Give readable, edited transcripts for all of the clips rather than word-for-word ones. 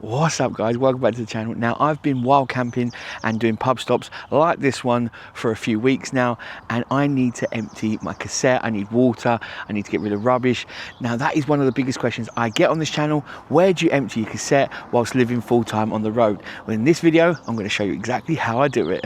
What's up guys, welcome back to the channel. Now I've been wild camping and doing pub stops like this one for a few weeks now, and I need to empty my cassette, I need water, I need to get rid of rubbish. Now that is one of the biggest questions I get on this channel. Where do you empty your cassette whilst living full time on the road? Well, in this video I'm going to show you exactly how I do it.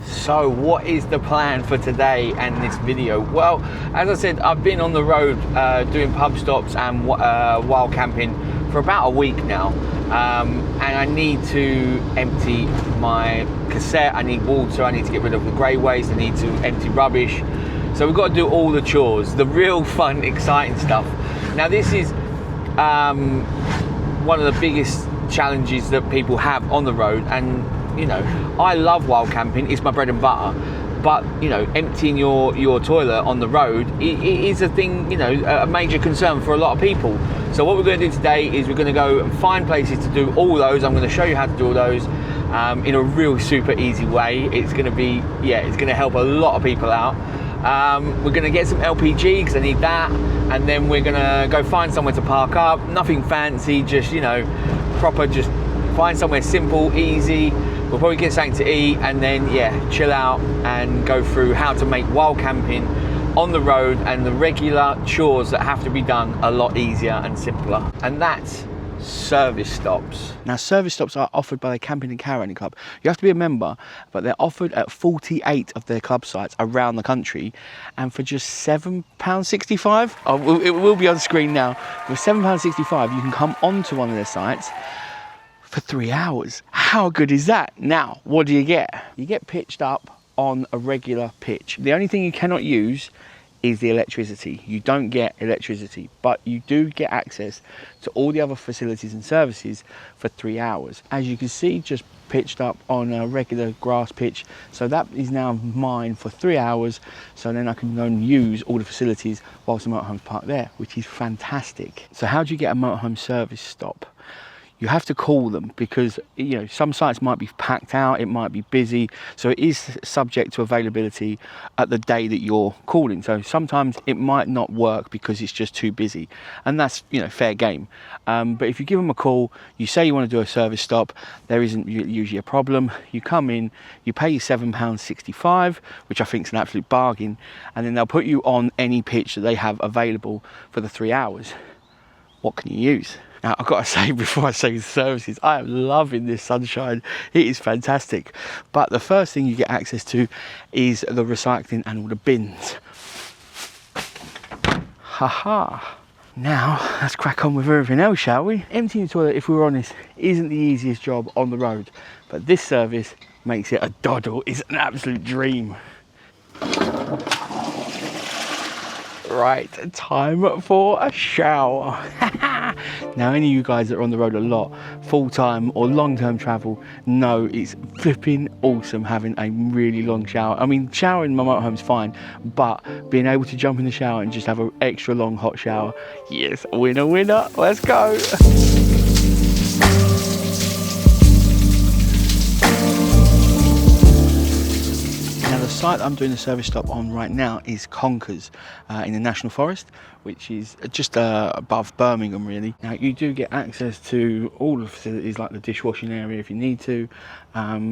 So what is the plan for today and this video? Well, as I said, I've been on the road doing pub stops and wild camping for about a week now, and I need to empty my cassette, I need water, I need to get rid of the grey waste, I need to empty rubbish. So we've got to do all the chores, the real fun, exciting stuff. Now this is one of the biggest challenges that people have on the road, and you know, I love wild camping, it's my bread and butter, but you know, emptying your toilet on the road it is a thing, you know, a major concern for a lot of people. So what we're going to do today is we're going to go and find places to do all those. I'm going to show you how to do all those in a real super easy way. It's going to be, yeah, it's going to help a lot of people out. We're going to get some LPG because I need that, and then we're going to go find somewhere to park up. Nothing fancy, just, you know, proper, just find somewhere simple, easy. We'll probably get something to eat and then, yeah, chill out and go through how to make wild camping on the road and the regular chores that have to be done a lot easier and simpler. And that's service stops. Now service stops are offered by the Camping and Caravanning Club. You have to be a member, but they're offered at 48 of their club sites around the country, and for just £7.65, oh, it will be on screen now, for £7.65 you can come onto one of their sites for 3 hours. How good is that? Now, what do you get? You get pitched up on a regular pitch. The only thing you cannot use is the electricity. You don't get electricity, but you do get access to all the other facilities and services for 3 hours. As you can see, just pitched up on a regular grass pitch. So that is now mine for 3 hours. So then I can go and use all the facilities whilst the motorhome's parked there, which is fantastic. So how do you get a motorhome service stop? You have to call them because, you know, some sites might be packed out, it might be busy, so it is subject to availability at the day that you're calling. So sometimes it might not work because it's just too busy, and that's, you know, fair game. But if you give them a call, you say you want to do a service stop, there isn't usually a problem. You come in, you pay your £7.65, which I think is an absolute bargain, and then they'll put you on any pitch that they have available for the 3 hours. What can you use? Now, I've got to say, before I say the services, I am loving this sunshine. It is fantastic. But the first thing you get access to is the recycling and all the bins. Haha. Now, let's crack on with everything else, shall we? Emptying the toilet, if we're honest, isn't the easiest job on the road. But this service makes it a doddle. It's an absolute dream. Right, time for a shower. Now, any of you guys that are on the road a lot, full-time or long-term travel, know it's flipping awesome having a really long shower. I mean, showering in my motorhome's fine, but being able to jump in the shower and just have an extra long hot shower, yes, winner, winner, let's go. The site that I'm doing the service stop on right now is Conkers in the National Forest, which is just above Birmingham really. Now you do get access to all the facilities like the dishwashing area if you need to.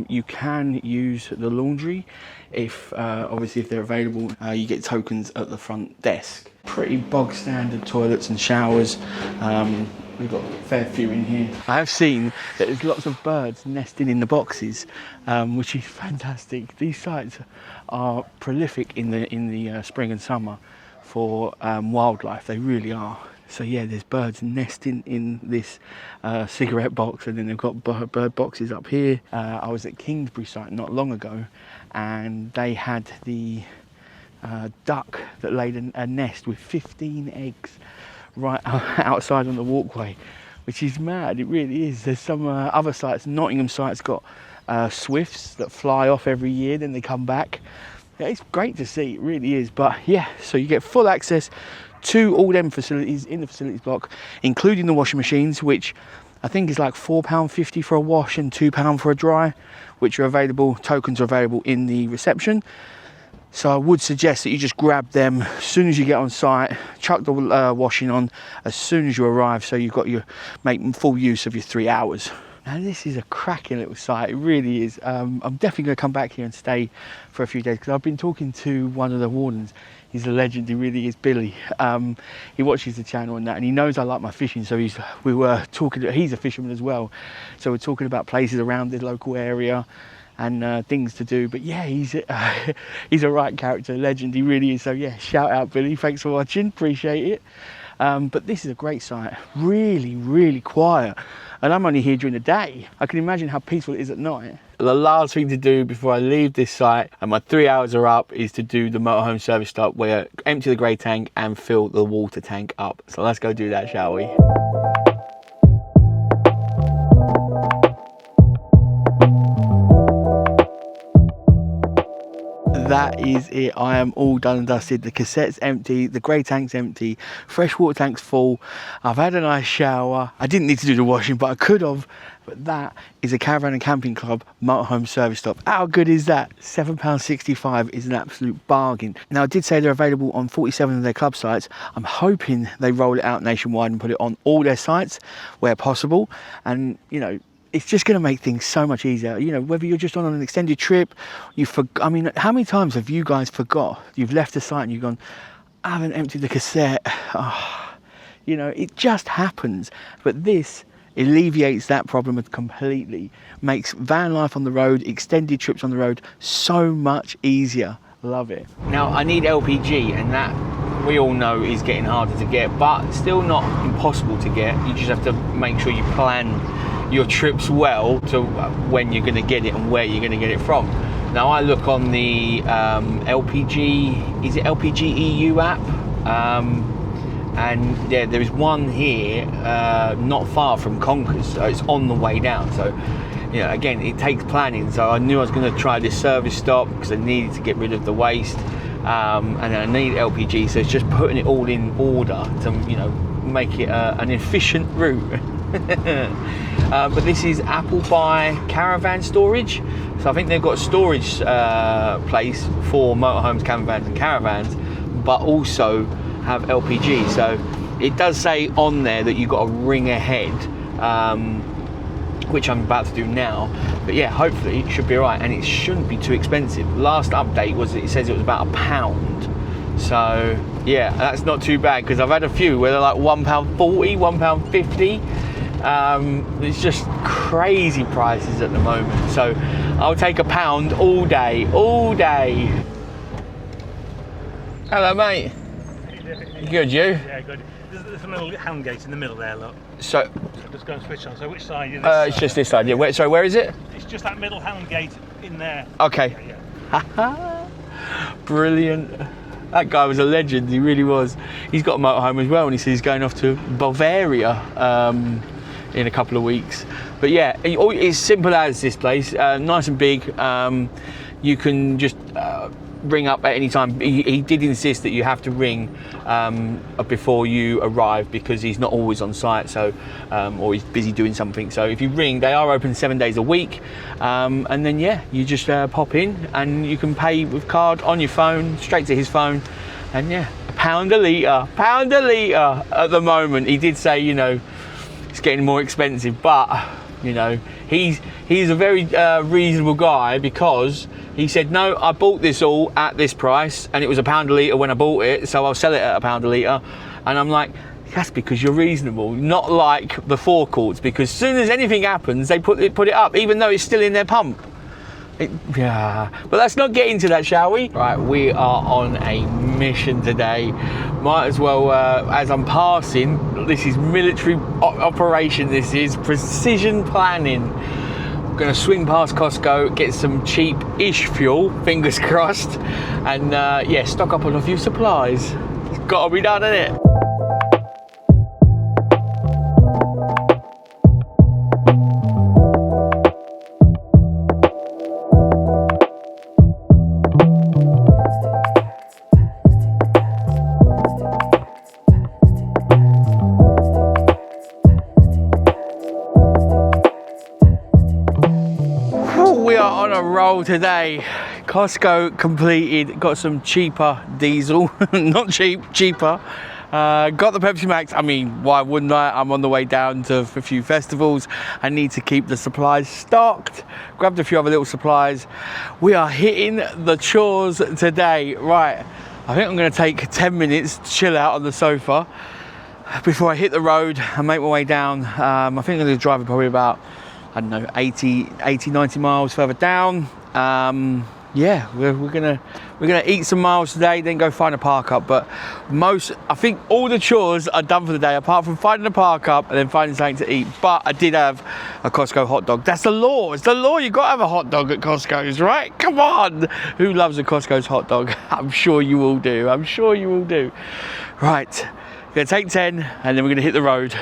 You can use the laundry if obviously if they're available. You get tokens at the front desk. Pretty bog standard toilets and showers. We've got a fair few in here. I have seen that there's lots of birds nesting in the boxes, which is fantastic. These sites are prolific in the spring and summer for wildlife. They really are. So yeah, there's birds nesting in this cigarette box, and then they've got bird boxes up here. I was at Kingsbury site not long ago, and they had the duck that laid a nest with 15 eggs right outside on the walkway, which is mad. It really is. There's some other sites, Nottingham site's got swifts that fly off every year, then they come back. Yeah, it's great to see, it really is. But yeah, so you get full access to all them facilities in the facilities block, including the washing machines, which I think is like £4.50 for a wash and £2 for a dry, which are available, tokens are available in the reception. So I would suggest that you just grab them as soon as you get on site, chuck the washing on as soon as you arrive, so you've got make full use of your 3 hours. Now this is a cracking little site, it really is. I'm definitely going to come back here and stay for a few days, because I've been talking to one of the wardens. He's a legend, he really is, Billy. He watches the channel and that, and he knows I like my fishing, so we were talking, he's a fisherman as well, so we're talking about places around the local area and things to do. But yeah, he's a right character, legend, he really is. So yeah, shout out Billy, thanks for watching, appreciate it. But this is a great site, really quiet, and I'm only here during the day. I can imagine how peaceful it is at night. The last thing to do before I leave this site and my 3 hours are up is to do the motorhome service stop, where empty the grey tank and fill the water tank up. So let's go do that, shall we? That is it, I am all done and dusted. The cassette's empty, the grey tank's empty, fresh water tank's full. I've had a nice shower. I didn't need to do the washing, but I could have. But that is a Caravan and Camping Club motorhome service stop. How good is that? £7.65 is an absolute bargain. Now I did say they're available on 47 of their club sites. I'm hoping they roll it out nationwide and put it on all their sites where possible. And you know, it's just going to make things so much easier. You know, whether you're just on an extended trip, I mean, how many times have you guys forgot? You've left the site and you've gone, I haven't emptied the cassette. Oh, you know, it just happens. But this alleviates that problem completely. Makes van life on the road, extended trips on the road, so much easier. Love it. Now, I need LPG, and that we all know is getting harder to get, but still not impossible to get. You just have to make sure you plan your trips well to when you're going to get it and where you're going to get it from. Now I look on the LPG, is it LPG EU app? And yeah, there is one here not far from Conkers, so it's on the way down. So you know, again, it takes planning. So I knew I was going to try this service stop because I needed to get rid of the waste, and I need LPG, so it's just putting it all in order to, you know, make it an efficient route. But this is Appleby Caravan Storage, so I think they've got a storage place for motorhomes, campvans and caravans, but also have LPG. So it does say on there that you've got to ring ahead, which I'm about to do now. But yeah, hopefully it should be alright, and it shouldn't be too expensive. Last update was, it says it was about £1. So yeah, that's not too bad, because I've had a few where they're like £1.40, £1.50. It's just crazy prices at the moment, so I'll take £1 all day. Hello mate. You good, you? Yeah, good. There's a little hand gate in the middle there, look. So just go and switch on. So which side is this? It's just this side, yeah. Sorry, where is it? It's just that middle hand gate in there. Okay. Yeah. Brilliant. That guy was a legend, he really was. He's got a motorhome as well, and he says he's going off to Bavaria in a couple of weeks. But yeah, it's simple as this place, nice and big. You can just ring up at any time. He did insist that you have to ring before you arrive, because he's not always on site, so or he's busy doing something. So if you ring, they are open 7 days a week, and then yeah, you just pop in and you can pay with card on your phone, straight to his phone. And yeah, £1 a litre at the moment. He did say, you know, it's getting more expensive, but you know, he's a very reasonable guy, because he said, no, I bought this all at this price and it was £1 a litre when I bought it, so I'll sell it at £1 a litre. And I'm like, that's because you're reasonable, not like the forecourts, because as soon as anything happens, they put it up, even though it's still in their pump. Yeah, but let's not get into that, shall we? Right, we are on a mission today. Might as well, as I'm passing, this is military operation, this is precision planning. I'm gonna swing past Costco, get some cheap-ish fuel, fingers crossed, and yeah, stock up on a few supplies. It's gotta be done, innit? Today, Costco completed, got some cheaper diesel, not cheap, cheaper. Got the Pepsi Max. I mean, why wouldn't I? I'm on the way down to a few festivals. I need to keep the supplies stocked. Grabbed a few other little supplies. We are hitting the chores today. Right, I think I'm going to take 10 minutes to chill out on the sofa before I hit the road and make my way down. I think I'm going to drive probably about, I don't know, 80, 90 miles further down. Yeah, we're gonna eat some miles today, then go find a park up. But I think all the chores are done for the day, apart from finding a park up and then finding something to eat. But I did have a Costco hot dog. That's the law. It's the law. You got to have a hot dog at Costco's, right? Come on. Who loves a Costco's hot dog? I'm sure you all do. I'm sure you all do. Right, gonna take 10, and then we're gonna hit the road.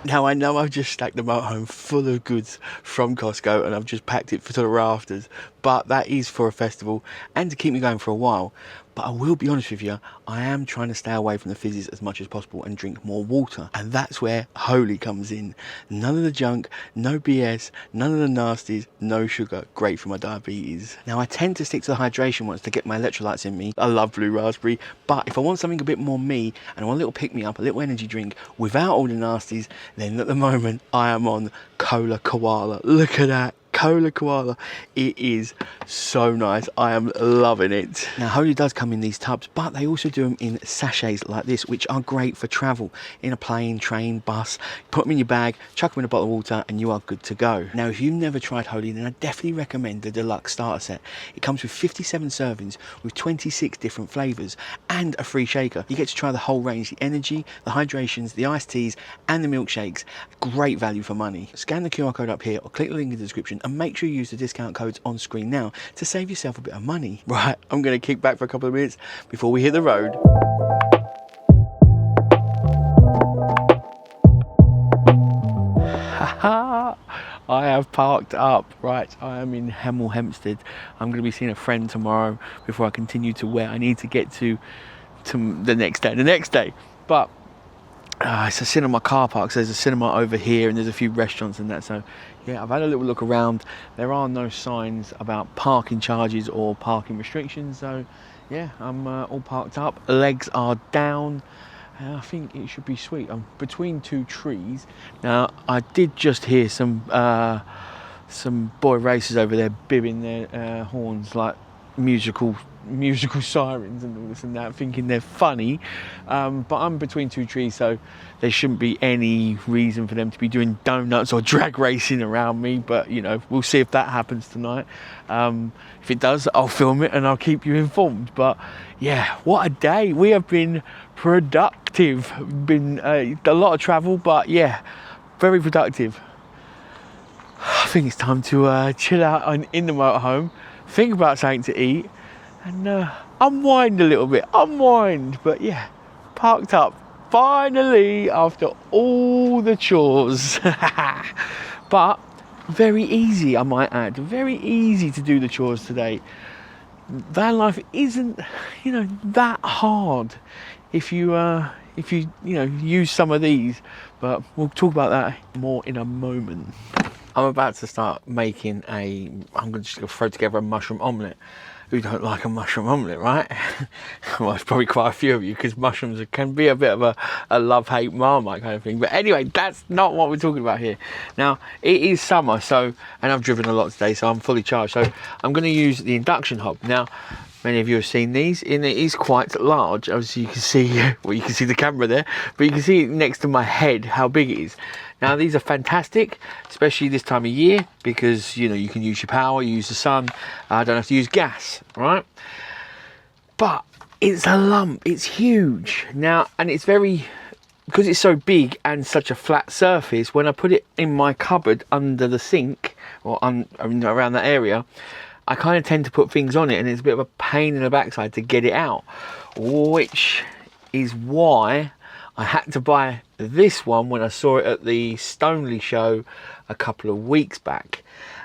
Now, I know I've just stacked the motorhome full of goods from Costco and I've just packed it to the rafters, but that is for a festival and to keep me going for a while. But I will be honest with you, I am trying to stay away from the fizzies as much as possible and drink more water. And that's where Holy comes in. None of the junk, no BS, none of the nasties, no sugar. Great for my diabetes. Now, I tend to stick to the hydration ones to get my electrolytes in me. I love blue raspberry. But if I want something a bit more me and I want a little pick-me-up, a little energy drink without all the nasties, then at the moment I am on Cola Koala. Look at that. Cola Koala. It is so nice. I am loving it. Now, Holy does come in these tubs, but they also do them in sachets like this, which are great for travel in a plane, train, bus. Put them in your bag, chuck them in a bottle of water, and you are good to go. Now, if you've never tried Holy, then I definitely recommend the deluxe starter set. It comes with 57 servings with 26 different flavors and a free shaker. You get to try the whole range: the energy, the hydrations, the iced teas, and the milkshakes. Great value for money. Scan the QR code up here or click the link in the description and make sure you use the discount codes on screen now to save yourself a bit of money. Right, I'm going to kick back for a couple of minutes before we hit the road. I have parked up. Right, I am in Hemel Hempstead. I'm going to be seeing a friend tomorrow before I continue to where I need to get to the next day. But it's a cinema car park, so there's a cinema over here and there's a few restaurants and that. So yeah, I've had a little look around. There are no signs about parking charges or parking restrictions, so yeah, I'm all parked up. Legs are down. I think it should be sweet. I'm between two trees. Now, I did just hear some boy racers over there bibbing their horns like musical sirens and all this and that, thinking they're funny, but I'm between two trees, so there shouldn't be any reason for them to be doing donuts or drag racing around me. But you know, we'll see if that happens tonight. If it does, I'll film it and I'll keep you informed. But yeah, what a day. We have been productive. Been a lot of travel, but yeah, very productive. I think it's time to chill out in the motorhome, think about something to eat, and unwind a little bit. But yeah, parked up finally after all the chores. But very easy, I might add. Very easy to do the chores today. Van life isn't, that hard if you use some of these. But we'll talk about that more in a moment. I'm about to start making I'm just going to throw together a mushroom omelette. Who don't like a mushroom omelette, right? Well, it's probably quite a few of you, because mushrooms can be a bit of a love-hate Marmite kind of thing. But anyway, that's not what we're talking about here. Now, it is summer, and I've driven a lot today, so I'm fully charged. So I'm going to use the induction hob. Now, many of you have seen these, and it is quite large. Obviously, you can see, you can see the camera there, but you can see next to my head how big it is. Now, these are fantastic, especially this time of year, because, you can use your power, use the sun. I don't have to use gas, right? But it's a lump, it's huge. Now, and it's because it's so big and such a flat surface, when I put it in my cupboard under the sink, or around that area, I kind of tend to put things on it, and it's a bit of a pain in the backside to get it out, which is why I had to buy this one when I saw it at the Stoneleigh show a couple of weeks back,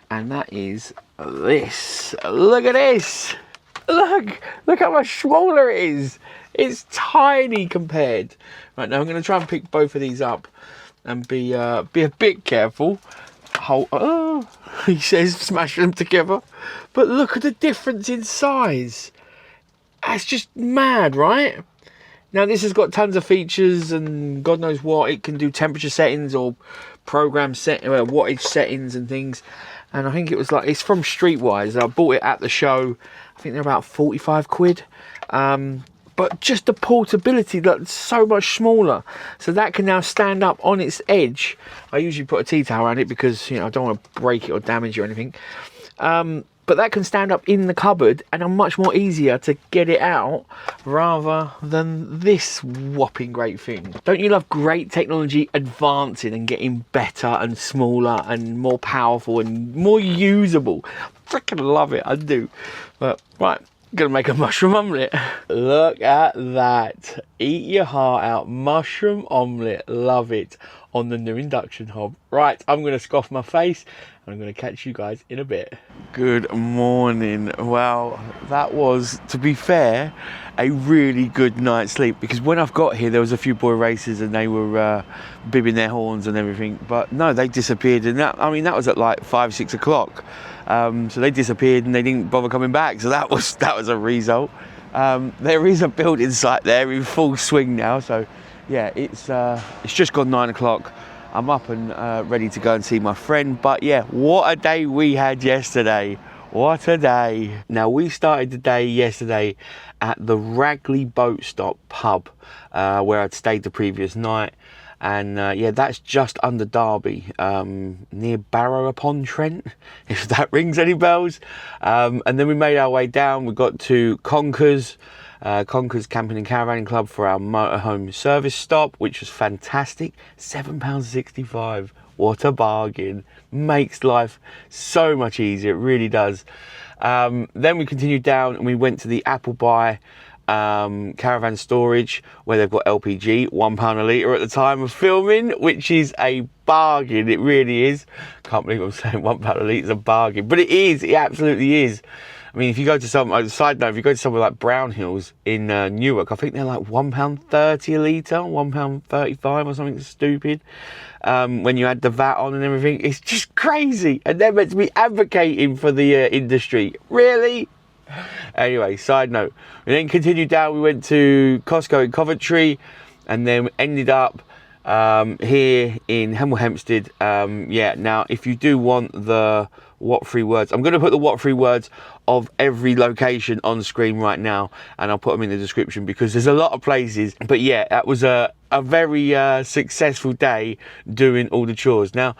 and that is this. Look at this. Look how much smaller it is. It's tiny compared. Right, now I'm going to try and pick both of these up and be a bit careful. he says smash them together. But look at the difference in size. That's just mad, right? Now this has got tons of features and God knows what. It can do temperature settings or program wattage settings and things. And I think it was like, it's from Streetwise. I bought it at the show. I think they're about 45 quid. But just the portability, that's so much smaller. So that can now stand up on its edge. I usually put a tea towel around it because, you know, I don't want to break it or damage it or anything. But that can stand up in the cupboard and are much more easier to get it out rather than this whopping great thing. Don't you love great technology advancing and getting better and smaller and more powerful and more usable? Freaking love it, I do. But right, gonna make a mushroom omelette. Look at that. Eat your heart out. Mushroom omelette. Love it. On the new induction hob. Right, I'm gonna scoff my face and I'm gonna catch you guys in a bit. Good morning. Well, that was, to be fair, a really good night's sleep, because when I've got here there was a few boy races and they were bibbing their horns and everything, but no, they disappeared. And that, I mean, that was at like 5-6 o'clock. So they disappeared and they didn't bother coming back. So that was a result. There is a building site there in full swing now. So yeah, it's just gone 9 o'clock. I'm up and ready to go and see my friend. But yeah, what a day we had yesterday. What a day. Now, we started the day yesterday at the Ragley Boat Stop pub, where I'd stayed the previous night. And yeah, that's just under Derby, near Barrow-upon-Trent, if that rings any bells. And then we made our way down. We got to Conkers, Conkers Camping and Caravanning Club for our motorhome service stop, which was fantastic. £7.65. What a bargain. Makes life so much easier. It really does. Then we continued down and we went to the Appleby Caravan Storage, where they've got LPG, £1 a litre at the time of filming, which is a bargain. It really is. Can't believe I'm saying £1 a litre is a bargain, but it is. It absolutely is. I mean, if you go to side note, if you go to somewhere like Brownhills in Newark, I think they're like £1.30 a litre, £1.35 or something stupid. When you add the VAT on and everything, it's just crazy. And they're meant to be advocating for the industry. Really? Anyway, side note. We then continued down. We went to Costco in Coventry, and then ended up here in Hemel Hempstead. Yeah, now if you do want the what 3 words, I'm going to put the what 3 words of every location on screen right now, and I'll put them in the description because there's a lot of places. But yeah, that was a very successful day doing all the chores. Now,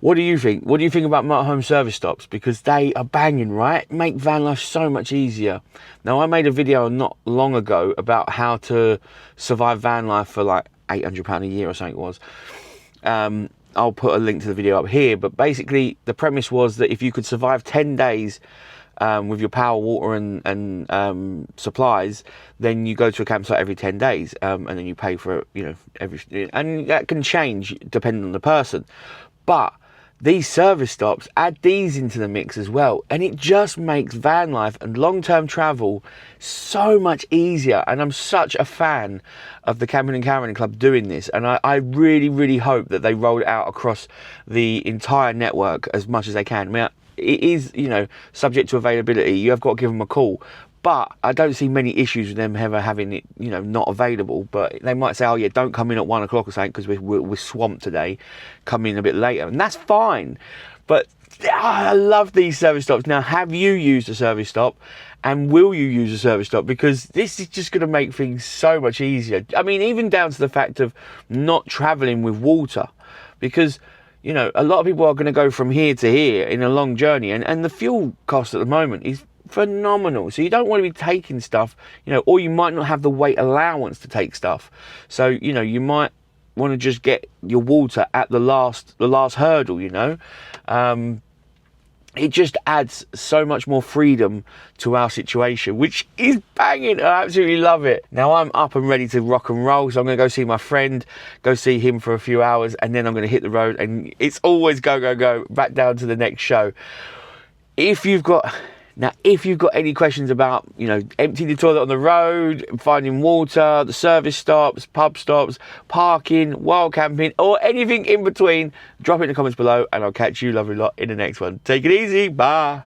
what do you think? What do you think about motorhome service stops? Because they are banging, right? Make van life so much easier. Now, I made a video not long ago about how to survive van life for like £800 a year or something it was. I'll put a link to the video up here. But basically, the premise was that if you could survive 10 days with your power, water and supplies, then you go to a campsite every 10 days. And then you pay for it, you know, and that can change depending on the person. But these service stops, add these into the mix as well, and it just makes van life and long-term travel so much easier. And I'm such a fan of the Camping and Caravanning Club doing this, and I really, really hope that they roll it out across the entire network as much as they can. I mean, it is, you know, subject to availability. You have got to give them a call. But I don't see many issues with them ever having it, you know, not available. But they might say, oh yeah, don't come in at 1 o'clock or something because we're swamped today. Come in a bit later, and that's fine. But I love these service stops. Now, have you used a service stop, and will you use a service stop? Because this is just going to make things so much easier. I mean, even down to the fact of not travelling with water, because, you know, a lot of people are going to go from here to here in a long journey, and the fuel cost at the moment is phenomenal. So you don't want to be taking stuff, you know, or you might not have the weight allowance to take stuff. So, you know, you might want to just get your water at the last hurdle, you know. It just adds so much more freedom to our situation, which is banging. I absolutely love it. Now I'm up and ready to rock and roll, so I'm going to go see my friend, go see him for a few hours, and then I'm going to hit the road, and it's always go, go, go, back down to the next show. If you've got Now, if you've got any questions about, you know, emptying the toilet on the road, finding water, the service stops, pub stops, parking, wild camping, or anything in between, drop it in the comments below and I'll catch you lovely lot in the next one. Take it easy. Bye.